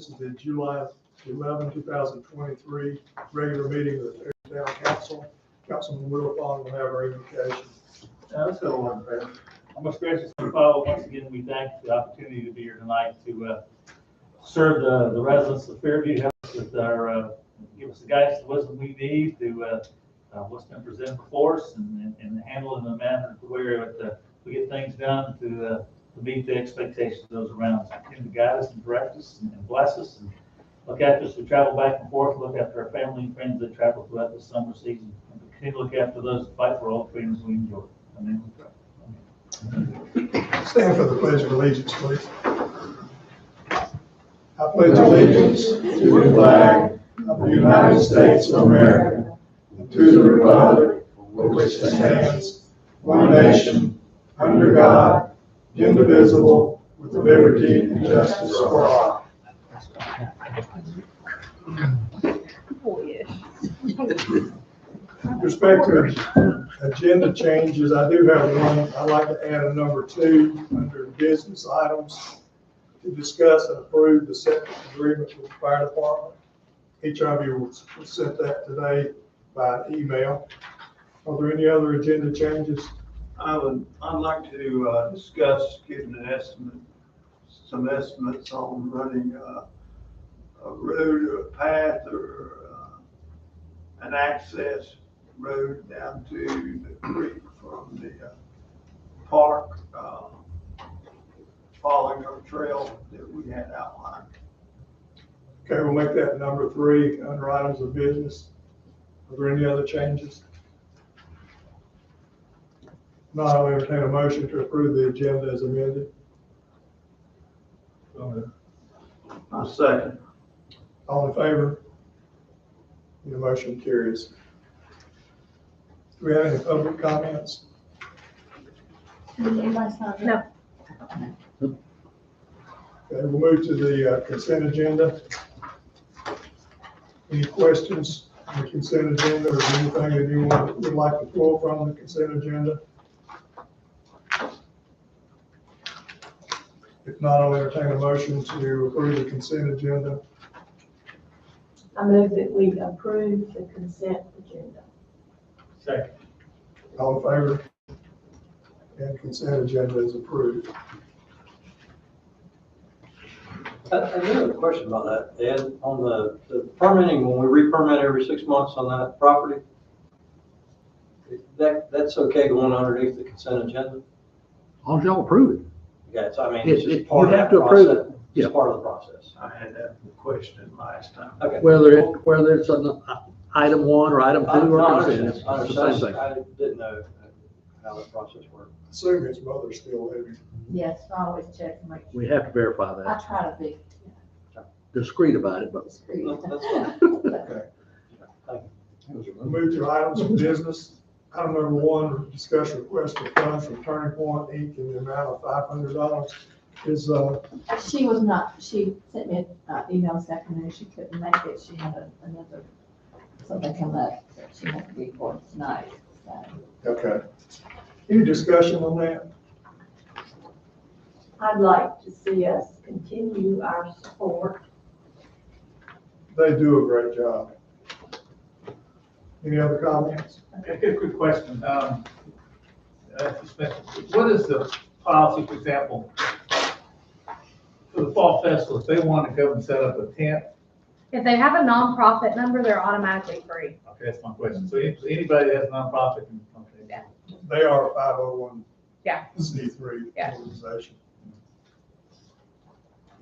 This is the July 11, 2023 regular meeting of the Fairview Town Council. Councilman Wilfong will have our invocation. Let's go on, Fair. Our most gracious Father, once again, we thank the opportunity to be here tonight to serve the residents of Fairview, help us with our, give us the guidance and wisdom we need to what's been presented before us and handle it in a manner where we get things done to meet the expectations of those around us. Continue to guide us and direct us and bless us and look after us. We travel back and forth, look after our family and friends that travel throughout the summer season, and continue to look after those that fight for all the freedoms we enjoy. Amen. Stand for the Pledge of Allegiance, please. I pledge allegiance to the flag of the United States of America and to the republic for which it stands, one nation, under God, indivisible, with liberty and justice for all. With respect to agenda changes, I do have one. I'd like to add a number 2 under business items to discuss and approve the septic agreement with the fire department. Each of you was sent that today by email. Are there any other agenda changes? I'd like to discuss giving an estimate, some estimates on running a road or a path or an access road down to the creek from the park, following our trail that we had outlined. Okay, we'll make that number 3 under items of business. Are there any other changes? Not, I'll entertain a motion to approve the agenda as amended. I'll second. All in favor? The motion carries. Do we have any public comments? No. Okay, we'll move to the consent agenda. Any questions on the consent agenda or anything that anyone would like to pull from the consent agenda? If not, I'll entertain a motion to approve the consent agenda. I move that we approve the consent agenda. Second. All in favor? And consent agenda is approved. I do have a question about that, Ed, on the permitting, when we re-permit every 6 months on that property, that's okay going underneath the consent agenda? As long as y'all approve it. Yeah, it's, I mean, it's just You part of have that to approve it. process. Yeah. It's part of the process. I had that question last time. Okay. Whether it's an item 1 or item 2 or I consent, understand. it's I the understand. same thing. I didn't know how that process worked. Assume his mother's still living. Yes, I always check and make We have to verify I that. try to be Discreet about it, but discreet. No, that's fine. Okay. We'll move to items of business. Item number 1, discuss request for funds from Turning Point Inc. in the amount of $500. Is She was not, she sent me an email this afternoon, she couldn't make it, she had another, something come up that she had to be for tonight, so. okay. Any discussion on that? I'd like to see us continue our support. They do a great job. Any other comments? Okay, good, quick question. What is the policy, for example, for the fall festival, if they want to come and set up a tent? If they have a nonprofit number, they're automatically free. Okay, that's my question. So anybody that has a nonprofit can, okay. Yeah. They are a 501 Yeah. C3 Yeah. organization.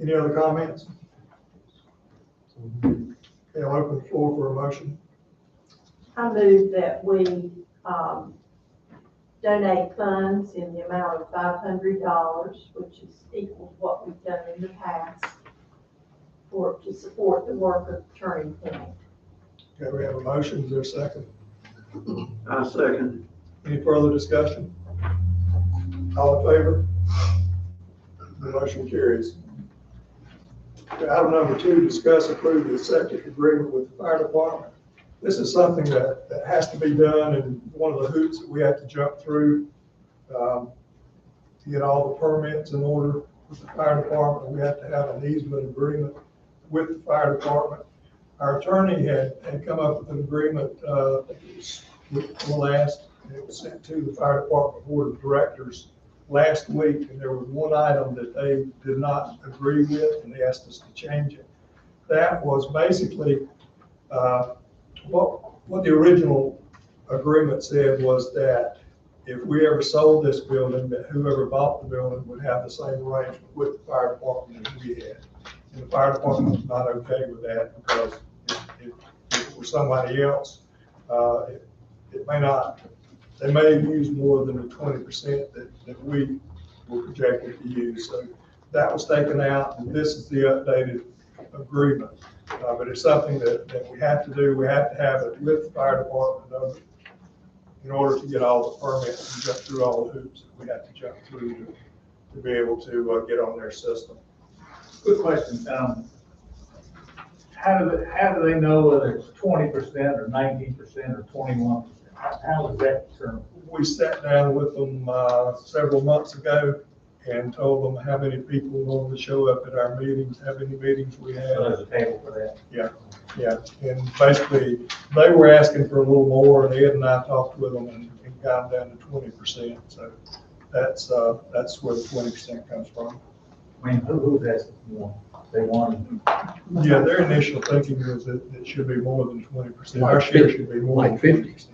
Any other comments? Okay, I'll open the floor for a motion. I move that we, donate funds in the amount of $500, which is equal to what we've done in the past, to support the work of Turning Point. Okay, we have a motion. Is there a second? I second. Any further discussion? All in favor? The motion carries. Okay, item number 2, discuss approve the septic agreement with the fire department. This is something that has to be done, and one of the hoops that we have to jump through to get all the permits in order with the fire department. We have to have an easement agreement with the fire department. Our attorney had come up with an agreement, it was sent to the fire department board of directors last week, and there was one item that they did not agree with, and they asked us to change it. That was basically, what the original agreement said was that if we ever sold this building, that whoever bought the building would have the same arrangement with the fire department as we had. And the fire department was not okay with that, because if it were somebody else, it may not, they may use more than the 20% that we were projected to use. So that was taken out, and this is the updated agreement. But it's something that we have to do. We have to have it with the fire department in order to get all the permits and jump through all the hoops that we have to jump through to be able to get on their system. Good question. How do they know whether it's 20% or 19% or 21%? How is that determined? We sat down with them several months ago and told them how many people wanted to show up at our meetings, how many meetings we had. So there's a table for that. Yeah, and basically, they were asking for a little more, and Ed and I talked with them and got them down to 20%. So that's where the 20% comes from. I mean, who's asking for more? They want. Yeah, their initial thinking was that it should be more than 20%. Like Our share 50, should be more like than 50. 50%.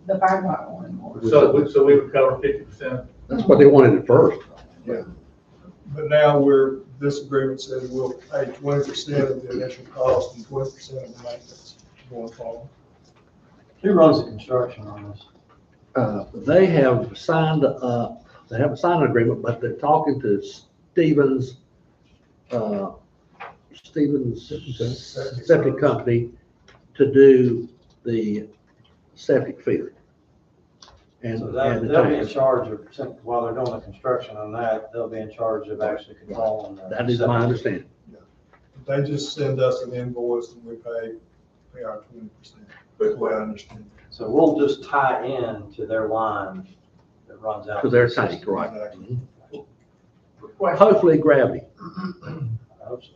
The fire department wanted more. So we would cover 50%. That's what they wanted at first. Yeah. But now this agreement says we'll pay 20% of the initial cost and 20% of the maintenance going forward. Who runs the construction on this? They have signed, they haven't signed an agreement, but they're talking to Stevens Septic Company to do the septic field. And So and the they'll be in tanks. charge of, while they're doing the construction on that, they'll be in charge of actually controlling the. That is my understanding. They just send us an invoice and we pay our 20%. That's the way I understand it. So we'll just tie in to their line that runs out. To their the tank, system. right. Exactly. Hopefully gravity. I hope so.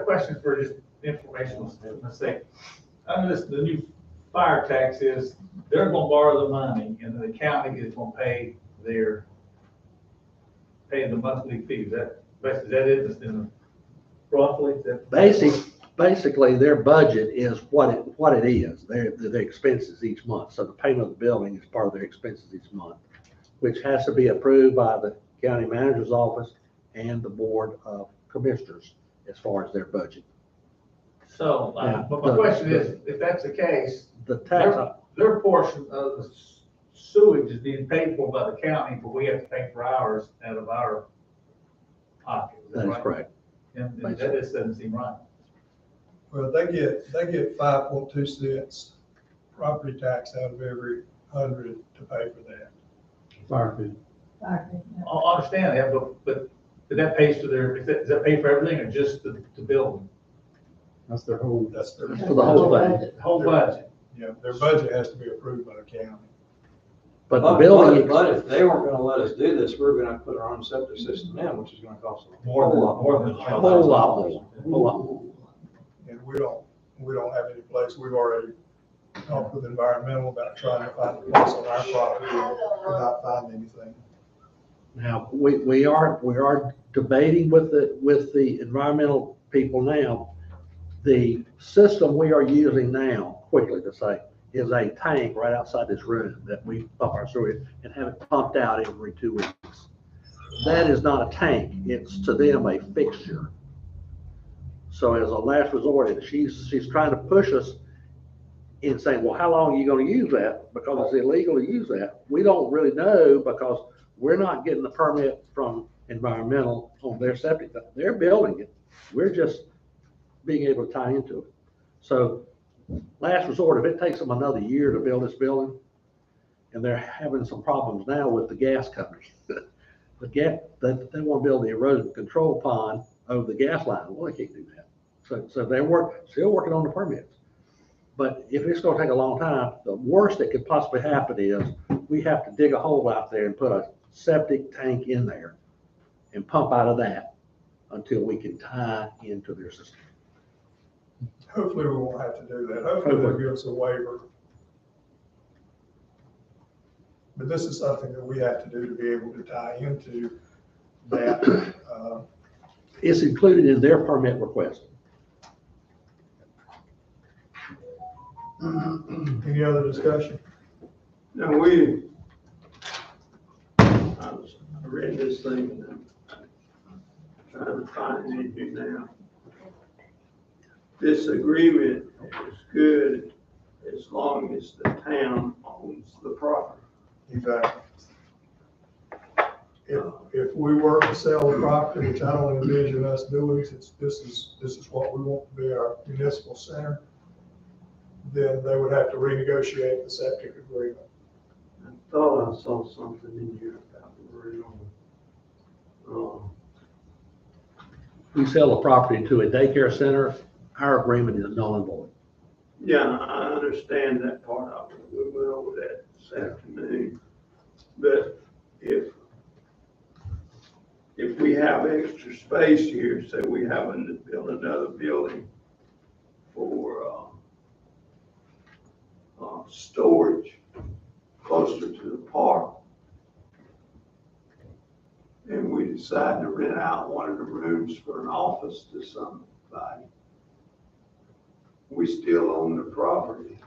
Question for just informational sake. Under the new fire tax is, they're gonna borrow the money and the county is gonna pay the monthly fee. Is that it? Roughly? Basically, their budget is what it is, their expenses each month. So the payment of the building is part of their expenses each month, which has to be approved by the county manager's office and the board of commissioners as far as their budget. So, Yeah. but my question is, if that's the case, The tax, their portion of the sewage is being paid for by the county, but we have to pay for ours out of our pocket. that is right? correct. And that just doesn't seem right. Well, they get 5.2 cents property tax out of every 100 to pay for that. Fire, yeah. I understand that, but that pays for does that pay for everything or just the building? That's their whole For the whole thing. The whole budget? Yeah, their budget has to be approved by the county. But the building, But if they weren't gonna let us do this, we're gonna put our own septic system in, which is gonna cost a More than a whole lot more. And we don't have any place. We've already talked with environmental about trying to find a place on our property and not find anything. Now, we are debating with the environmental people now. The system we are using now, quickly to say, is a tank right outside this room that we pump our sewer in and have it pumped out every 2 weeks. That is not a tank, it's to them a fixture. So as a last resort, she's trying to push us in saying, well, how long are you gonna use that? Because it's illegal to use that. We don't really know because we're not getting the permit from environmental on their septic. They're building it. We're just being able to tie into it. So last resort, if it takes them another year to build this building, and they're having some problems now with the gas company. They want to build the erosion control pond over the gas line. Well, they can't do that. So they're still working on the permits. But if it's gonna take a long time, the worst that could possibly happen is we have to dig a hole out there and put a septic tank in there and pump out of that until we can tie into their system. Hopefully we won't have to do that. Hopefully they'll give us a waiver. But this is something that we have to do to be able to tie into that. It's included in their permit request. Any other discussion? Now, I read this thing and I'm trying to find it here now. This agreement is good as long as the town owns the property. Exactly. If we were to sell the property, which I don't envision us doing, since this is what we want to be our municipal center, then they would have to renegotiate the septic agreement. I thought I saw something in here about the room. We sell the property to a daycare center, our agreement is null and void. Yeah, I understand that part of it. We went over that this afternoon. But if we have extra space here, say we happen to build another building for, storage closer to the park, and we decide to rent out one of the rooms for an office to somebody, we still own the property.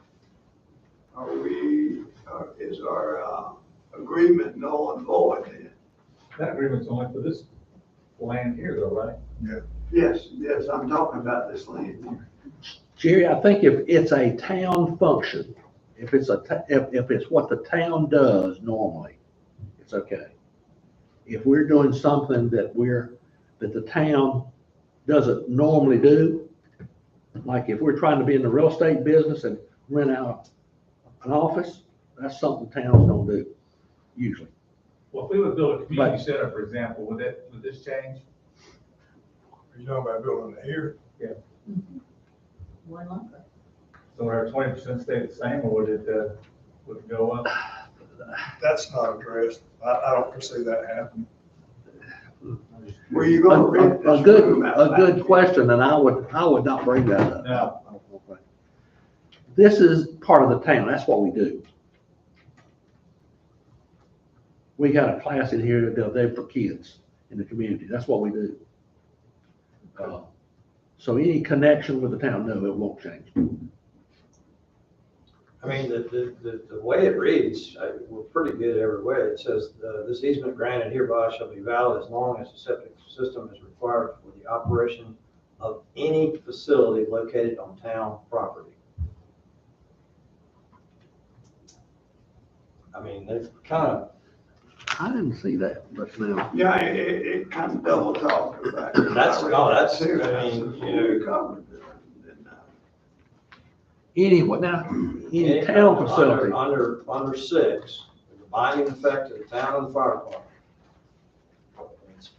Is our agreement null and void then? That agreement's only for this land here though, right? Yes, I'm talking about this land here. Jerry, I think if it's a town function, if it's what the town does normally, it's okay. If we're doing something that the town doesn't normally do, like if we're trying to be in the real estate business and rent out an office, that's something towns don't do, usually. Well, if we would build a community center, for example, would this change? Are you talking about building it here? More longer. So would our 20% stay the same, or would it go up? That's not addressed. I don't foresee that happening. Were you gonna rent A this room out a back good here? question, and I would not bring that up. No. This is part of the town, that's what we do. We got a class in here that they're for kids in the community, that's what we do. So any connection with the town, no, it won't change. I mean, the way it reads, we're pretty good every way. It says, this easement granted hereby shall be valid as long as the septic system is required for the operation of any facility located on town property. I mean, they've kind of, I didn't see that, but now, Yeah, it kind of double talked about it. That's- no, that's- Too. I mean, That's you know- fully covered, didn't I? any town facility. Under 6, the binding effect of the town and the fire department. It's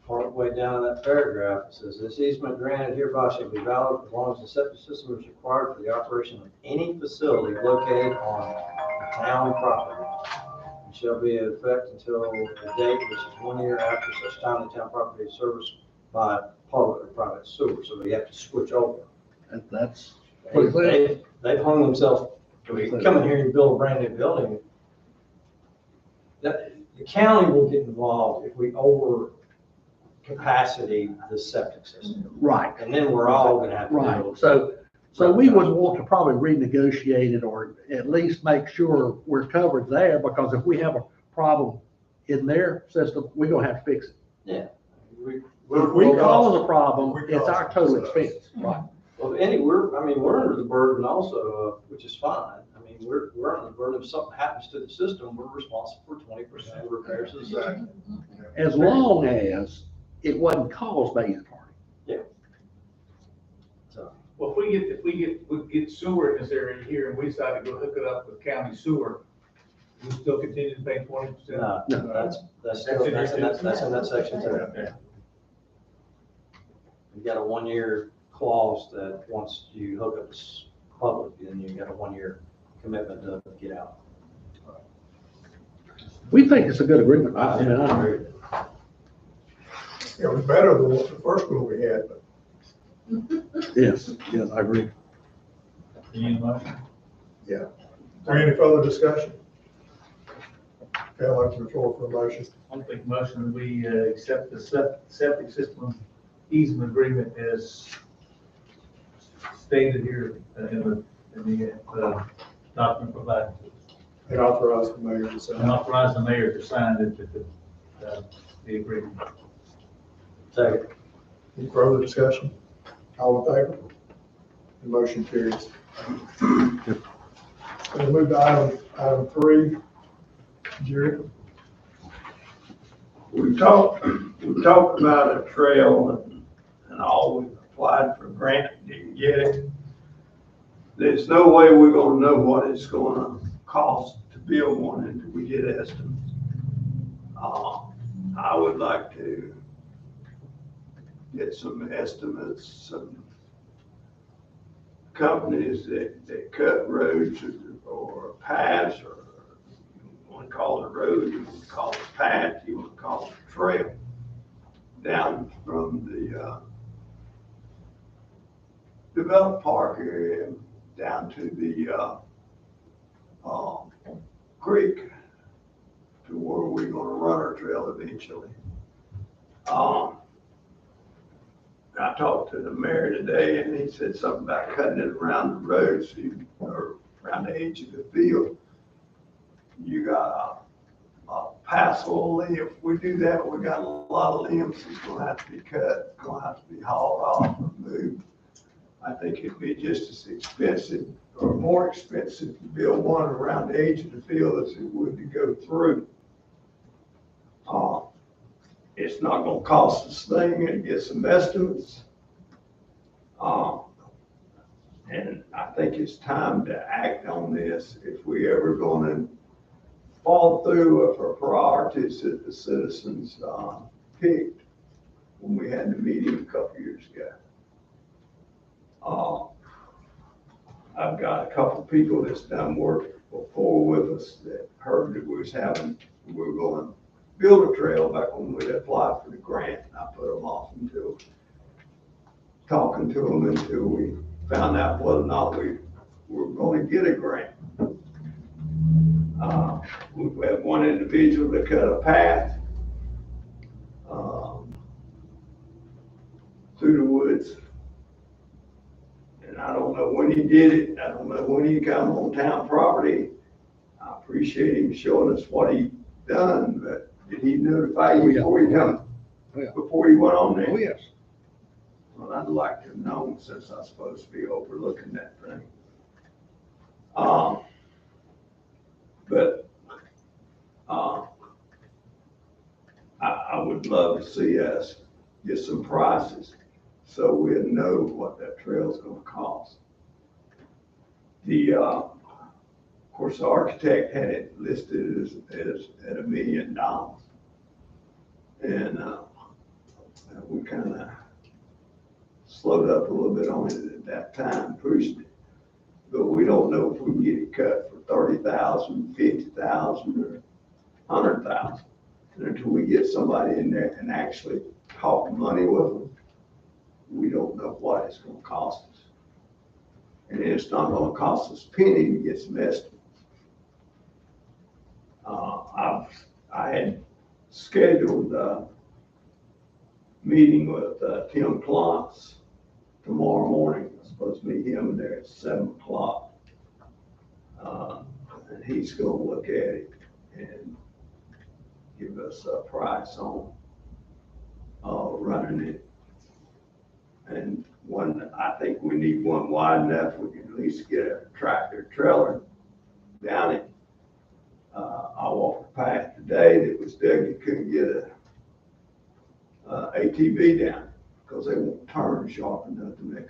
part way down in that paragraph, it says, this easement granted hereby shall be valid as long as the septic system is required for the operation of any facility located on town property. And shall be in effect until the date, which is 1 year after such time the town property is serviced by public or private sewer. So we have to switch over. That's pretty clear. They've hung themselves, we come in here and build a brand new building. The county will get involved if we over capacity the septic system. Right, And then we're all gonna have to right. deal with. So we would want to probably renegotiate it or at least make sure we're covered there, because if we have a problem in their system, we're gonna have to fix it. Yeah. If we cause a problem, it's our total expense. Right. Well, we're under the burden also, which is fine. I mean, we're under the burden if something happens to the system, we're responsible for 20% of repairs to the system. As long as it wasn't caused by either party. So, Well, if we get sewer in this area here and we decide to go hook it up with county sewer, we still continue to pay 20%? no, that's still, that's in that section too. Yeah. You got a 1-year clause that once you hook up this public, then you got a 1-year commitment to get out. We think it's a good agreement. I agree. It was better than what the first one we had, but Yes, yes, I agree. Any motion? Is there any further discussion? Okay, I'd like to report for a motion. I'll make a motion, we accept the septic system easement agreement as stated here in the document provided. And authorize the mayor to sign. And authorize the mayor to sign the agreement. Second. Any further discussion? All in favor? The motion carries. We'll move to item 3. Jerry? We talked about a trail and all, we applied for a grant, didn't get it. There's no way we're gonna know what it's gonna cost to build one until we get estimates. I would like to get some estimates, some companies that cut roads or paths, or you wanna call it a road, you wanna call it a path, you wanna call it a trail, down from the developed park area down to the creek, to where we're gonna run our trail eventually. I talked to the mayor today, and he said something about cutting it around the road, so or around the edge of the field. You got a passable limb. If we do that, we got a lot of limbs that's gonna have to be cut, gonna have to be hauled off and moved. I think it'd be just as expensive or more expensive to build one around the edge of the field as it would to go through. It's not gonna cost us a thing, and get some estimates. And I think it's time to act on this if we ever gonna fall through with our priorities that the citizens picked when we had the meeting a couple years ago. I've got a couple people that's done work before with us that heard that we were going to build a trail back when we applied for the grant. I put them off until talking to them until we found out whether or not we were going to get a grant. We had one individual that cut a path through the woods. And I don't know when he did it. I don't know when he come on town property. I appreciate him showing us what he done, but did he notify you before he come? Yeah. Before he went on there? Oh, yes. Well, I'd like to know, since I'm supposed to be overlooking that thing. I would love to see us get some prices so we'll know what that trail's gonna cost. Of course, the architect had it listed as at $1 million. And we kind of slowed up a little bit on it at that time, pushed it. But we don't know if we can get it cut for 30,000, 50,000, or 100,000. And until we get somebody in there and actually talk money with them, we don't know what it's gonna cost us. And it's not gonna cost us a penny to get some estimates. I had scheduled a meeting with Tim Klontz tomorrow morning. I'm supposed to meet him there at 7 o'clock. And he's gonna look at it and give us a price on running it. And one, I think we need one wide enough, we can at least get a tractor trailer down it. I walked a path today that was dug, you couldn't get a ATV down because they won't turn sharp enough to make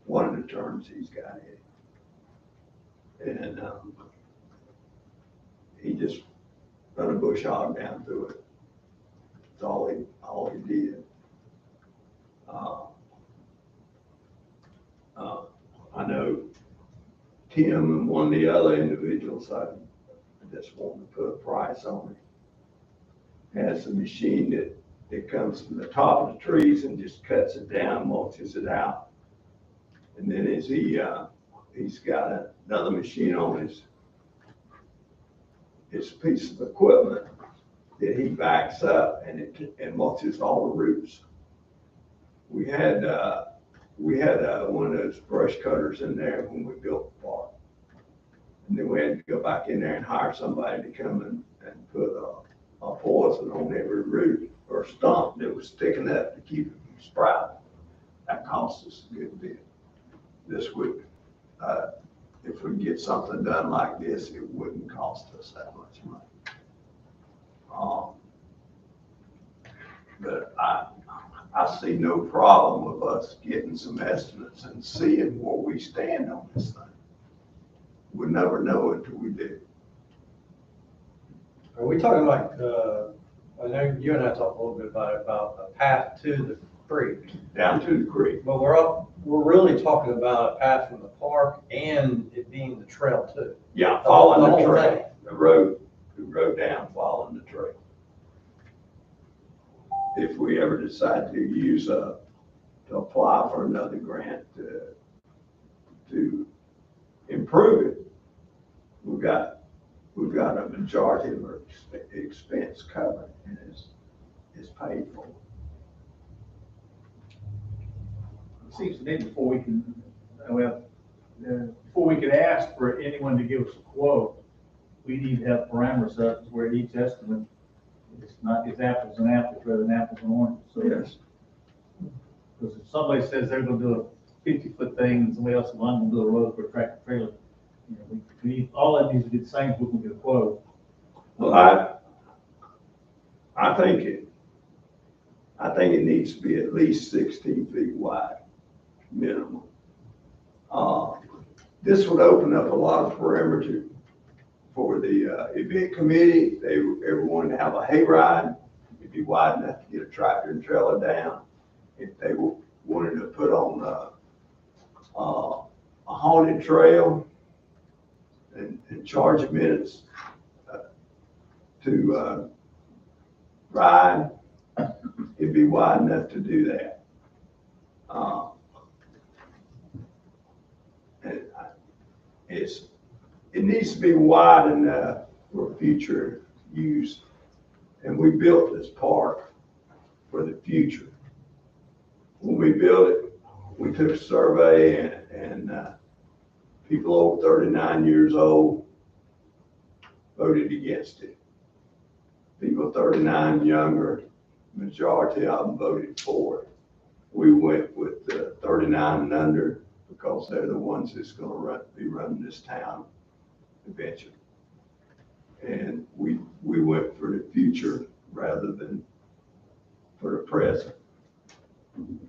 one of the turns he's got in. And he just run a bush hog down through it. That's all he did. I know Tim and one of the other individuals I just wanted to put a price on it. Has a machine that it comes from the top of the trees and just cuts it down, mulches it out. And then as he's got another machine on his piece of equipment that he backs up and it mulches all the roots. We had one of those brush cutters in there when we built the park. And then we had to go back in there and hire somebody to come and put a poison on every root or stump that was sticking up to keep it from sprouting. That cost us a good bit. This would, if we get something done like this, it wouldn't cost us that much money. But I see no problem with us getting some estimates and seeing where we stand on this thing. We'll never know until we do. Are we talking like, I know you and I talked a little bit about a path to the creek, Down to the creek. but we're really talking about a path from the park and it being the trail too. Yeah, following The the whole trail, thing. the road down, following the trail. If we ever decide to apply for another grant to improve it, we've got a majority of our expense covered and is paid for. It seems to me before we can ask for anyone to give us a quote, we need to have parameters up to where each estimate it's apples and apples rather than apples and oranges. So, Yes. because if somebody says they're gonna do a 50-foot thing and somebody else says, well, I'm gonna do a road for a tractor trailer, you know, we need, all that needs to be the same, we can get a quote. Well, I think it needs to be at least 16 feet wide, minimum. This would open up a lot of perimeter for the event committee. Everyone to have a hayride. It'd be wide enough to get a tractor and trailer down. If they wanted to put on a haunted trail and charge minutes to ride, it'd be wide enough to do that. It needs to be wide enough for future use. And we built this park for the future. When we built it, we took a survey and people over 39 years old voted against it. People 39 and younger, majority of them voted for it. We went with the 39 and under because they're the ones that's gonna be running this town eventually. And we went for the future rather than for the present. Do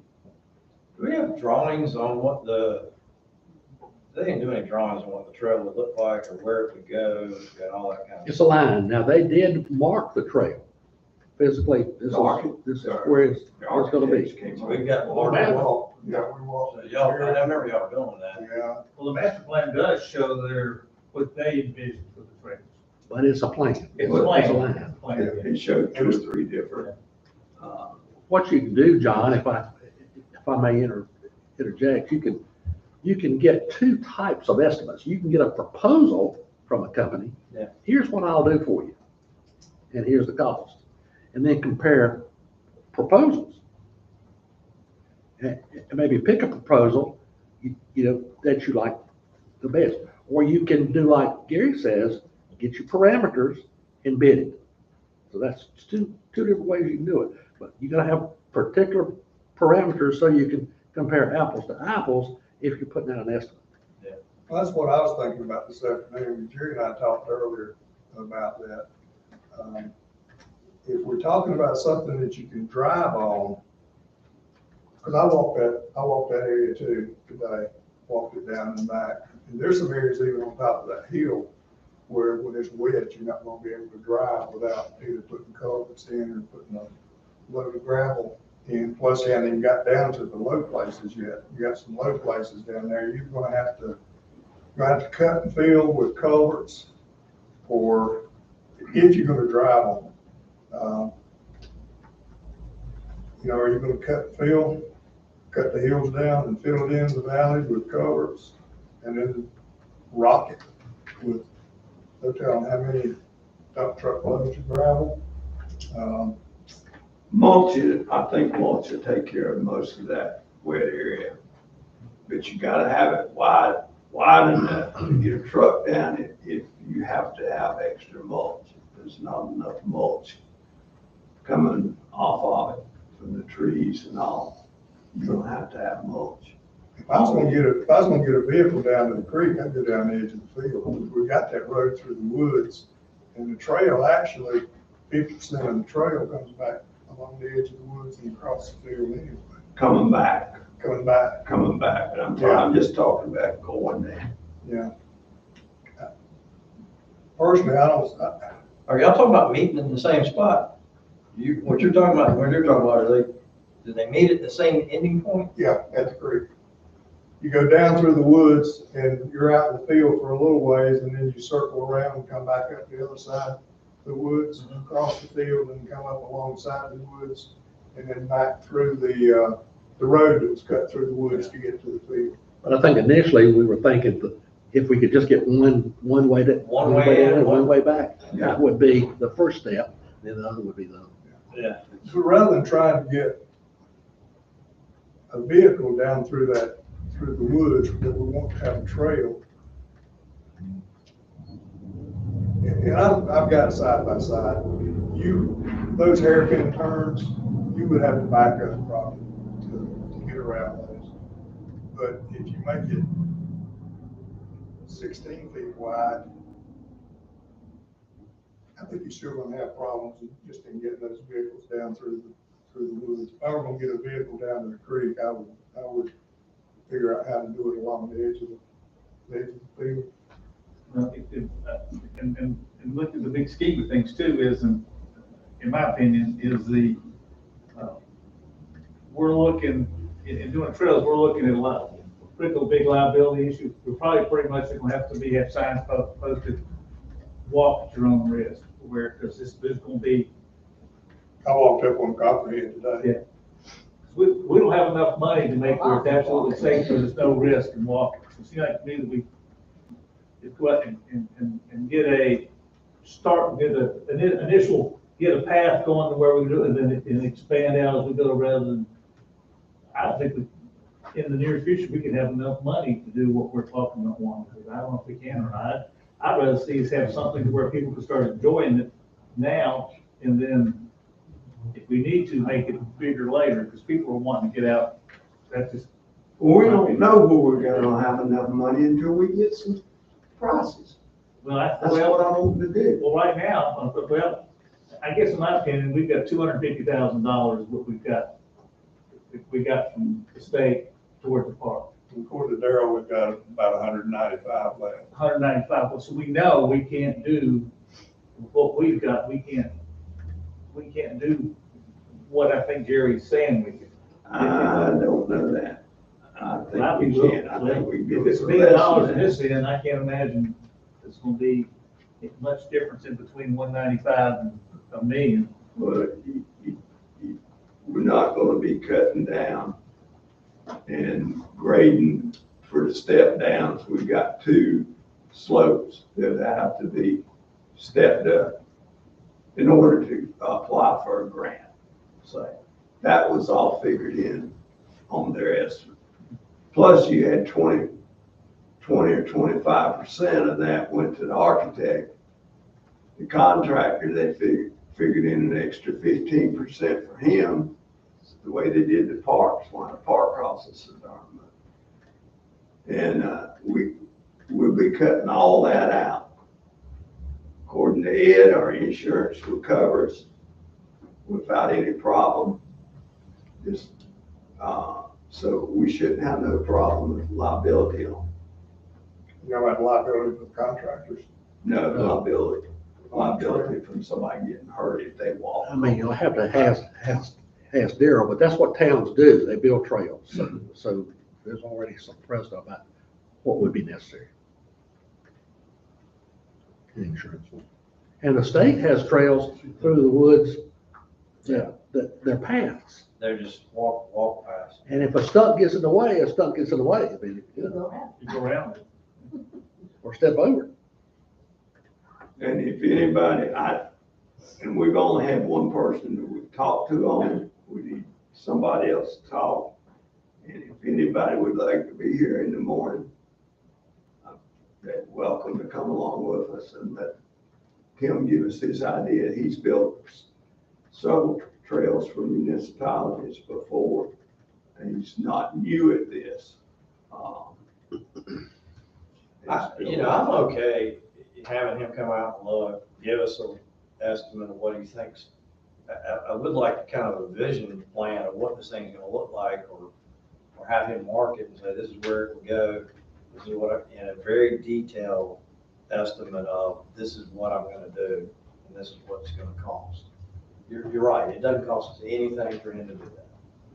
we have drawings on they didn't do any drawings on what the trail would look like or where it would go and all that kind of It's a stuff? line. Now, they did mark the trail. Physically, this is where it's gonna be. So we've got Well, more. man, Yeah, we walked. So y'all, I remember y'all doing that. Yeah. well, the master plan does show what they envision for the trails. But it's a plan. It's Well, a plan. it's a line. It's a plan. It showed 2 or 3 different, What you can do, John, if I may interject, you can get 2 types of estimates. You can get a proposal from a company. Yeah. Here's what I'll do for you, and here's the cost. And then compare proposals. And maybe pick a proposal, that you like the best. Or you can do like Gary says, get your parameters and bid it. So that's two different ways you can do it. But you gotta have particular parameters so you can compare apples to apples if you're putting out an estimate. Well, that's what I was thinking about this afternoon. Jerry and I talked earlier about that. If we're talking about something that you can drive on, because I walked that area too today, walked it down and back. And there's some areas even on top of that hill where when it's wet, you're not gonna be able to drive without either putting culverts in or putting a load of gravel in. Plus, you haven't even got down to the low places yet. You got some low places down there. You're gonna have to cut and fill with culverts, or if you're gonna drive on them. You know, are you gonna cut the hills down and fill it in the valleys with covers and then rock it with, no telling how many dump truck loads of gravel? Mulch, I think mulch will take care of most of that wet area. But you gotta have it wide enough to get a truck down it if you have to have extra mulch. If there's not enough mulch coming off of it from the trees and all, you're gonna have to have mulch. If I was gonna get a vehicle down to the creek, I'd go down the edge of the field. We got that road through the woods, and the trail, actually, 50% of the trail comes back along the edge of the woods and across the field anyway, Coming back, coming back, but I'm just talking about going there. yeah. Personally, Are y'all talking about meeting in the same spot? What you're talking about, do they meet at the same ending point? yeah, at the creek. You go down through the woods and you're out in the field for a little ways, and then you circle around and come back up the other side of the woods, across the field, and come up alongside the woods, and then back through the road that was cut through the woods to get to the field. But I think initially we were thinking that if we could just get one way to, One way in, one way back, Yeah. that would be the first step, then the other would be the other. Yeah. So rather than trying to get a vehicle down through the woods, that we want to have a trail. And I've got side by side, those hairpin turns, you would have to back up probably to get around those. But if you make it 16 feet wide, I think you're still gonna have problems just in getting those vehicles down through the woods. If I were gonna get a vehicle down to the creek, I would figure out how to do it along the edge of the field. And look at the big scheme of things too is, in my opinion, is we're looking, in doing trails, we're looking at a lot, critical big liability issue. We're probably pretty much gonna have have signs posted, walk at your own risk, because there's gonna be, I walked up on Copperhead today. we don't have enough money to make sure it's absolutely safe, so there's no risk in walking. So it seems like to me that we go out and get a start, get a path going to where we do it, and expand out as we go, rather than, I think in the near future, we could have enough money to do what we're talking about wanting to do. I don't know if we can or not. I'd rather see us have something to where people can start enjoying it now, and then if we need to, make it bigger later, because people are wanting to get out. That's just. Well, we don't know where we're gonna have enough money until we get some prices. Well, That's what I want to do. Well, right now, I guess in my opinion, we've got $250,000, what we got from the state towards the park. According to Darryl, we've got about 195 left. 195, so we know we can't do what we've got, we can't do what I think Jerry's saying we can. I don't know that. I think we can. I think we If can. it's $1 million in this end, I can't imagine it's gonna be much difference in between 195 and $1 million. But we're not gonna be cutting down and grading for the step downs. We've got 2 slopes that have to be stepped up in order to apply for a grant. So that was all figured in on their estimate. Plus you had 20 or 25% of that went to the architect. The contractor, they figured in an extra 15% for him. It's the way they did the parks, when the park process is our money. And we'll be cutting all that out. According to Ed, our insurance will cover us without any problem. Just, so we shouldn't have no problem with liability on. You know about liability for contractors. No, liability from somebody getting hurt if they walk. I mean, you'll have to ask Darryl, but that's what towns do. They build trails. So there's already some precedent about what would be necessary. Insurance. And the state has trails through the woods that they're paths. They're just walk past. And if a stump gets in the way, a stump gets in the way. I mean, you know, You go around it. or step over it. And if anybody, and we've only had one person that we've talked to on it, we need somebody else to talk. And if anybody would like to be here in the morning, they're welcome to come along with us and let Tim give us his idea. He's built several trails for municipalities before, and he's not new at this. I'm okay having him come out and look, give us an estimate of what he thinks. I would like to kind of a vision plan of what this thing's gonna look like, or have him mark it and say, this is where it will go. This is what, in a very detailed estimate of, this is what I'm gonna do, and this is what it's gonna cost. You're right, it doesn't cost us anything for him to do that.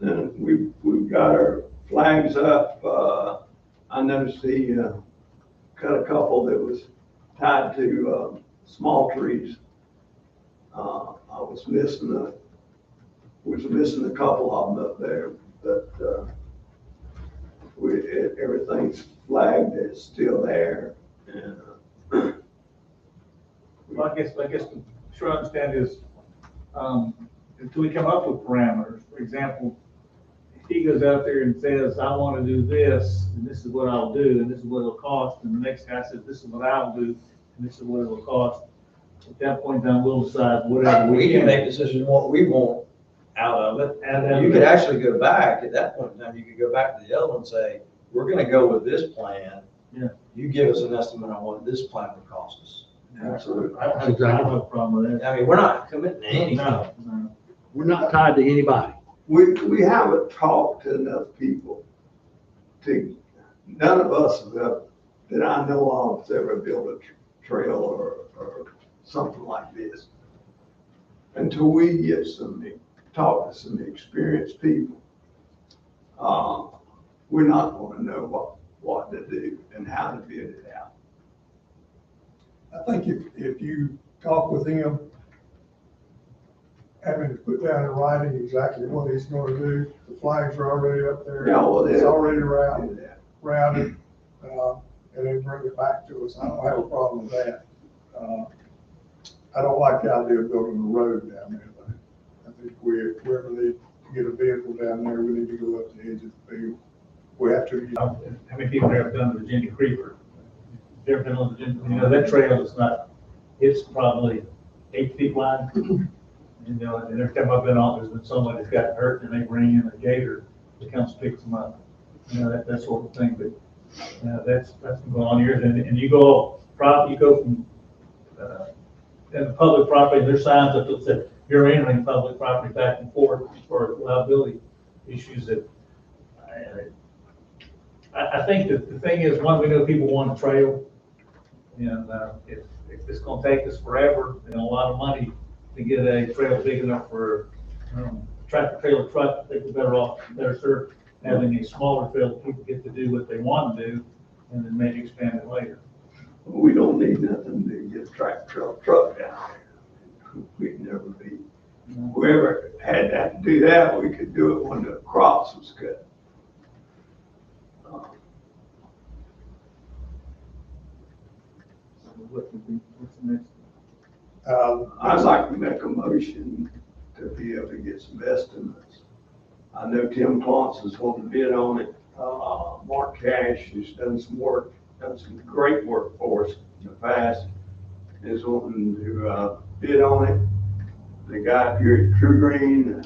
And we've got our flags up. I noticed he cut a couple that was tied to small trees. I was missing a couple of them up there, but everything's flagged, it's still there. And Well, I guess, sure I understand is, until we come up with parameters, for example, if he goes out there and says, I want to do this, and this is what I'll do, and this is what it'll cost, and the next guy says, this is what I'll do, and this is what it'll cost, at that point in time, we'll decide whatever We can make decisions what we want out of it, and then you could actually go back, at that point in time, you could go back to the other one and say, we're gonna go with this plan. Yeah. You give us an estimate on what this plan would cost us. Absolutely. I don't have a problem with that. I mean, we're not committing to anything. No. We're not tied to anybody. We haven't talked to enough people none of us have ever, that I know of, has ever built a trail or something like this. Until we get talk to some experienced people, we're not gonna know what to do and how to bid it out. I think if you talk with him, having to put down in writing exactly what he's gonna do, the flags are already up there. Yeah, well, It's already do that. routed, and then bring it back to us. I don't have a problem with that. I don't like the idea of building a road down there, though. I think if we ever need to get a vehicle down there, we need to go up the edge of the field. We have to. How many people have done Virginia Creeper? Ever been on Virginia? You know, that trail is not, it's probably 8 feet wide. You know, and every time I've been on, there's been someone that's gotten hurt and they bring in a gator that comes picks them up. You know, that sort of thing, but, that's been going on years. And you go from, in the public property, there's signs up that say, you're entering public property back and forth for liability issues that, I think that the thing is, one, we know people want a trail. And, if it's gonna take us forever and a lot of money to get a trail big enough for, tractor trailer truck, I think we're better served having a smaller trail that people get to do what they want to do and then maybe expand it later. We don't need nothing to get a tractor truck down there. We'd never be. Whoever had to do that, we could do it when the crops was cut. What's the next? I'd like to make a motion to be able to get some estimates. I know Tim Clance is wanting to bid on it. Mark Cash has done some great work for us in the past, is wanting to bid on it. The guy here at True Green,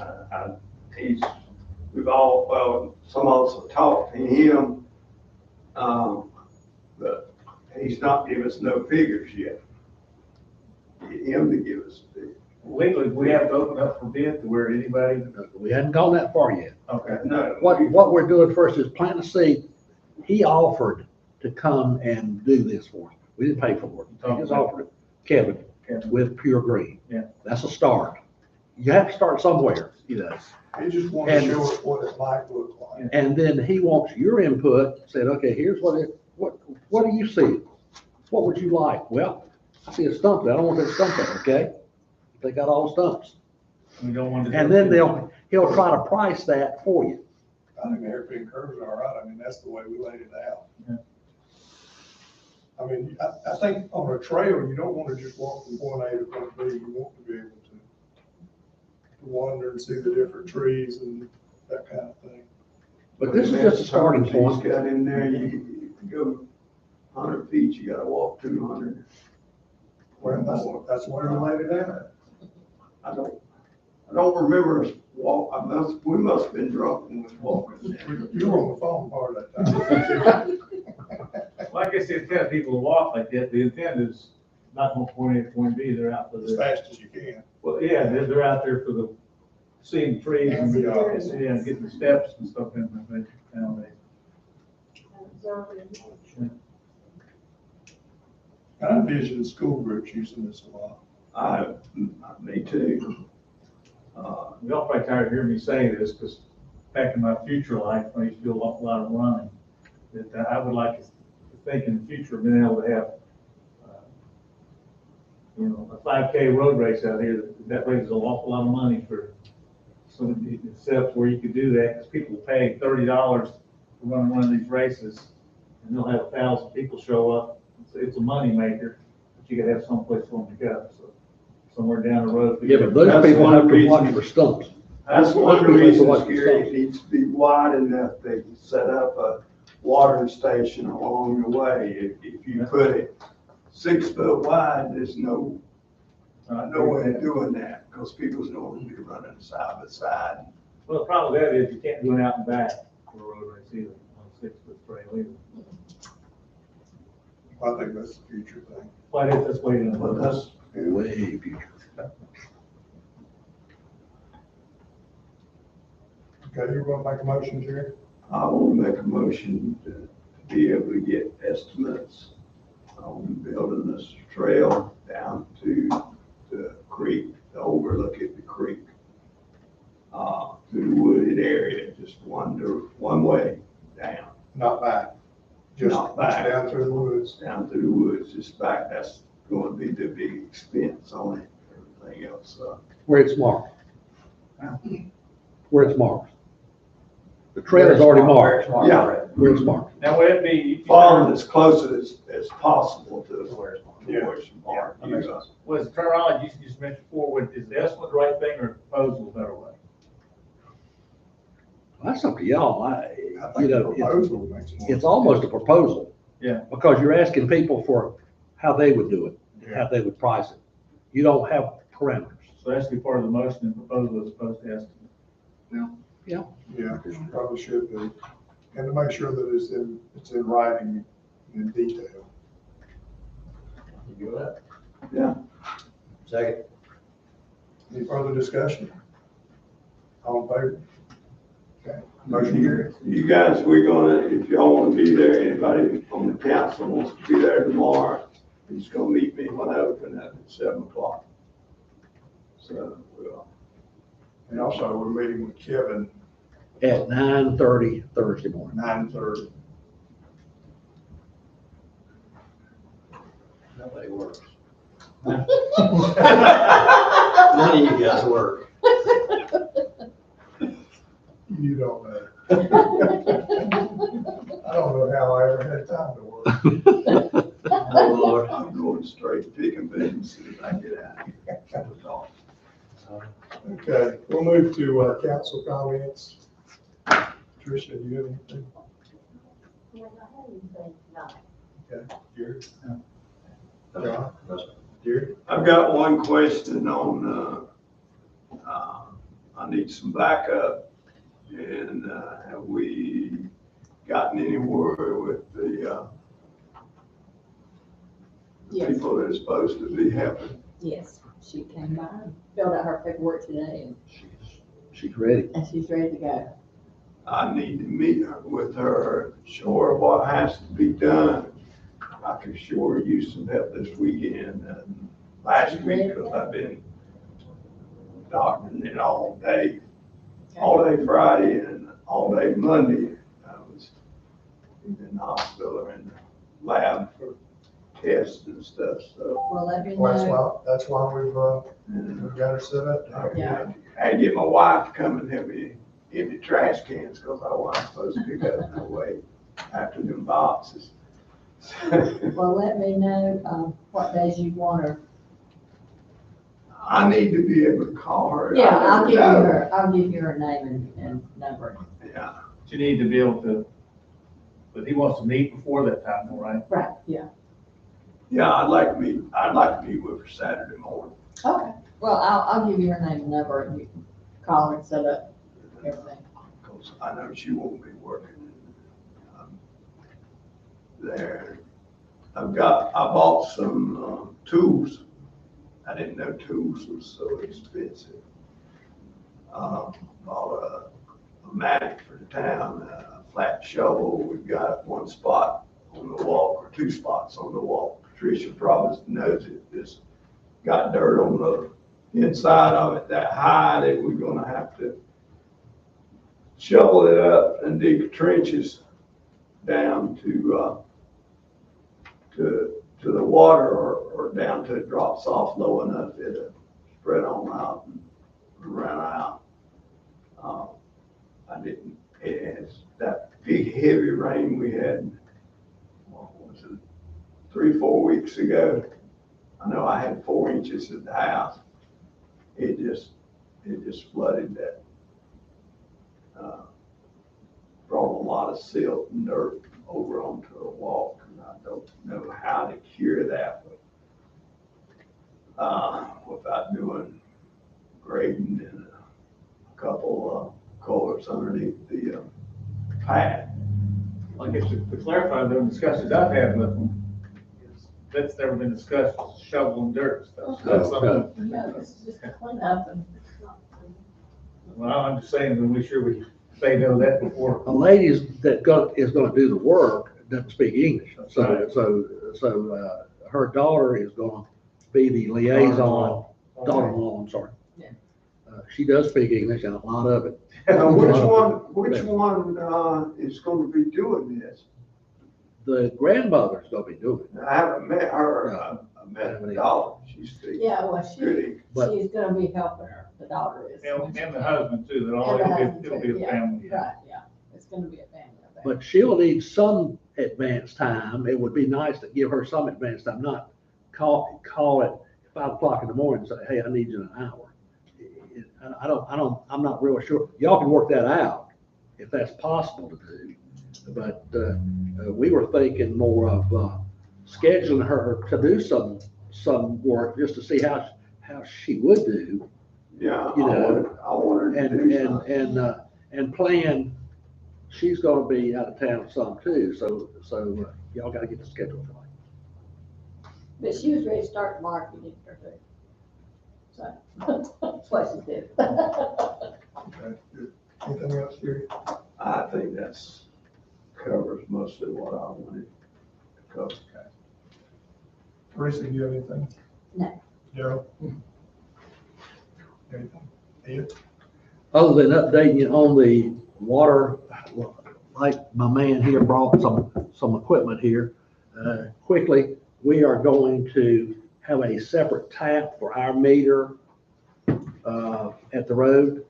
some of us have talked to him, but he's not given us no figures yet. Get him to give us a figure. Legally, we have to open up for bid to where anybody, We hadn't gone that far yet. okay. No. What we're doing first is plant a seed. He offered to come and do this for us. We didn't pay for it. He just offered it. Kevin, with Pure Green. Yeah. That's a start. You have to start somewhere, you know. He just wanted to show us what it might look like. And then he wants your input, said, okay, here's what do you see? What would you like? Well, I see a stump there. I don't want that stump there, okay? They got all the stumps. We don't want to. And then he'll try to price that for you. I think the hairpin curves are all right. I mean, that's the way we laid it out. Yeah. I mean, I think on a trail, you don't want to just walk from point A to point B. You want to be able to wander and see the different trees and that kind of thing. But this is just a starting He's point. got in there, you go 100 feet, you gotta walk 200. Well, that's where we laid it out. I don't remember us we must have been drunk when we was walking. You were on the phone part of that time. Well, I guess the intent of people to walk like that, the intent is not from point A to point B, they're out for As the, fast as you can. well, yeah, they're out there for the seeing trees and, yeah, getting the steps and stuff in the nowadays. I envision school groups using this a lot. Me too. Y'all probably tired of hearing me say this, because back in my future life, when I used to do a lot of running, that I would like to think in the future, of being able to have, a 5K road race out here, that raises an awful lot of money for some of the steps where you could do that, because people pay $30 to run one of these races, and they'll have 1,000 people show up. It's a money maker, but you gotta have someplace for them to go, so somewhere down the road. Yeah, but those That's people one have to reason- watch for stumps. That's one That's the reason, way Gary, it's it needs to be wide enough they can set up a watering station along the way. If you put it 6 foot wide, there's no way of doing that, because people's going to be running side by side. Well, the problem with that is you can't do it out and back for a road race either, on a 6-foot trail either. I think that's the future thing. But that's way in. But that's, Way future. Okay, you're gonna make a motion, Jerry? I will make a motion to be able to get estimates on building this trail down to the creek, to overlook at the creek, to the wooded area, just one way down, Not back. Just Not back. down through the woods. down through the woods, just back. That's going to be the big expense on it. Everything else, Where it's marked. Where it's marked. The trail is already marked. yeah, Where it's marked. Now, would it be, farm as close as possible to where it's Yeah. marked. was the terminology you just mentioned before, is the estimate the right thing or proposal a better way? That's up to y'all. I think the proposal makes more. It's almost a proposal. Yeah. Because you're asking people for how they would do it, how they would price it. You don't have parameters. So that's be part of the motion and proposal as opposed to estimate. Yeah, probably should be. And to make sure that it's in writing in detail. You do that? Yeah. Second. Any further discussion? All in favor? Okay, motion carries. You guys, if y'all want to be there, anybody on the council wants to be there tomorrow, he's going to meet me when I open up at 7 o'clock. So, And also, we're meeting with Kevin At 9:30 Thursday morning. 9:30. Nobody works. None of you guys work. You don't know. I don't know how I ever had time to work. Oh, Lord. I'm going straight to picking business as soon as I get out. Okay, we'll move to council comments. Tricia, do you have anything? Okay, Jerry? John? Jerry? I've got one question on, I need some backup. And have we gotten anywhere with the Yes, people that are supposed to be helping? yes, she came by and filled out her paperwork today and She's ready. she's ready to go. I need to meet with her, show her what has to be done. I could sure use some help this weekend and last week, because I've been doctoring it all day Friday and all day Monday. I was in the hospital or in the lab for tests and stuff, so. Well, let me Well, know. that's why we've got her set up. I Yeah. got I had to get my wife to come and help me empty trash cans, because I wasn't supposed to pick up no way after them boxes. Well, let me know, what days you want her. I need to be able to call her. Yeah, I I'll never give you know. her name and number. Yeah, You need to be able to, but he wants to meet before that time, all right? Right, yeah. yeah, I'd like to meet with her Saturday morning. Okay, well, I'll give you her name and number, and you can call her and set up everything. Because I know she won't be working there. I bought some tools. I didn't know tools was so expensive. Bought a mat for the town, a flat shovel. We've got one spot on the walk, or two spots on the walk. Patricia probably knows it. Just got dirt on the inside of it that high that we're gonna have to shovel it up and dig trenches down to the water, or down to it drops off low enough it'll spread on out and run out. It's that big heavy rain we had, what was it, 3-4 weeks ago. I know I had 4 inches at the house. It just flooded that. Brought a lot of silt and dirt over onto the walk, and I don't know how to cure that without doing grading and a couple culverts underneath the path. I guess to clarify, the discussions I've had with them, is that's never been discussed, shoveling dirt and stuff. So that's something, Yeah, this is just a cleanup and. well, I'm just saying, to make sure they know that before. A lady is gonna do the work doesn't speak English, so, her daughter is gonna be the liaison, daughter-in-law, I'm sorry. Yeah. She does speak English and a lot of it. Now, which one is gonna be doing this? The grandmother's gonna be doing it. I haven't met her. I met the daughter. She speaks Yeah, well, good English. But- she's gonna be helping her, the daughter is. And the husband too, that all, And the it'll husband be too, a yeah. family. Right, yeah, it's gonna be a family event. But she'll need some advance time. It would be nice to give her some advance time, not call at 5 o'clock in the morning and say, hey, I need you in an hour. I'm not real sure. Y'all can work that out if that's possible to do. But, we were thinking more of, scheduling her to do some work just to see how she would do. Yeah, You know, I want her to do something. and plan, she's gonna be out of town some too, so y'all gotta get the schedule right. But she was ready to start tomorrow if you needed her to. So, that's what she did. Okay, good. Anything else, Jerry? I think that's covers mostly what I wanted to cover. Teresa, do you have anything? No. Gerald? Anything? Ed? Other than updating you on the water, like my man here brought some equipment here. Quickly, we are going to have a separate tap for our meter at the road,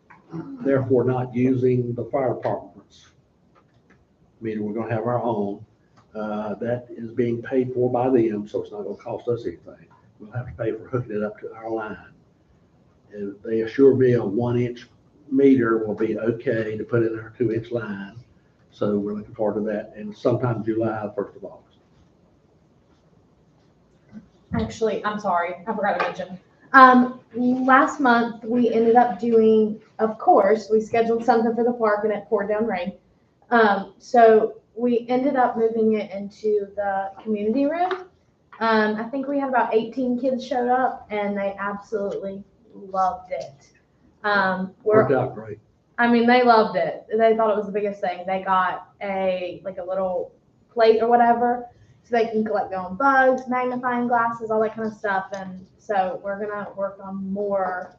therefore not using the fire department's meter. We're gonna have our own. That is being paid for by them, so it's not gonna cost us anything. We'll have to pay for hooking it up to our line. And they assure me a 1-inch meter will be okay to put in our 2-inch line. So we're looking forward to that, and sometime July, 1st of August. Actually, I'm sorry, I forgot to mention. Last month, we ended up doing, of course, we scheduled something for the park and it poured down rain. So we ended up moving it into the community room. I think we had about 18 kids showed up and they absolutely loved it. Worked out great. I mean, they loved it. They thought it was the biggest thing. They got a little plate or whatever, so they can collect their own bugs, magnifying glasses, all that kind of stuff. And so we're gonna work on more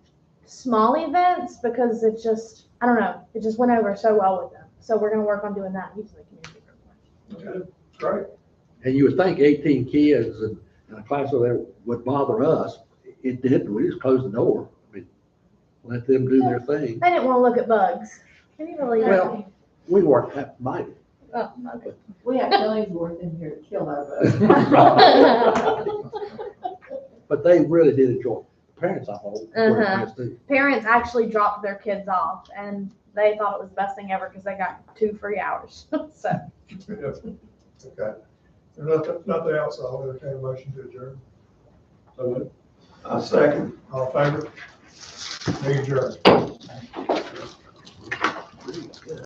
small events because it just, I don't know, it just went over so well with them. So we're gonna work on doing that using the community room. Okay, great. And you would think 18 kids in a class of there would bother us. It didn't. We just closed the door. I mean, let them do their thing. They didn't want to look at bugs. Can you believe that? Well, we weren't that minded. Oh, okay. We have Killingsworth in here to kill our bugs. But they really did enjoy it. Parents, I hope, were Uh-huh. impressed too. Parents actually dropped their kids off and they thought it was the best thing ever because they got 2 free hours. So, Yeah. Okay. If nothing else, I'll entertain a motion to adjourn. I second. All in favor? Meeting adjourned.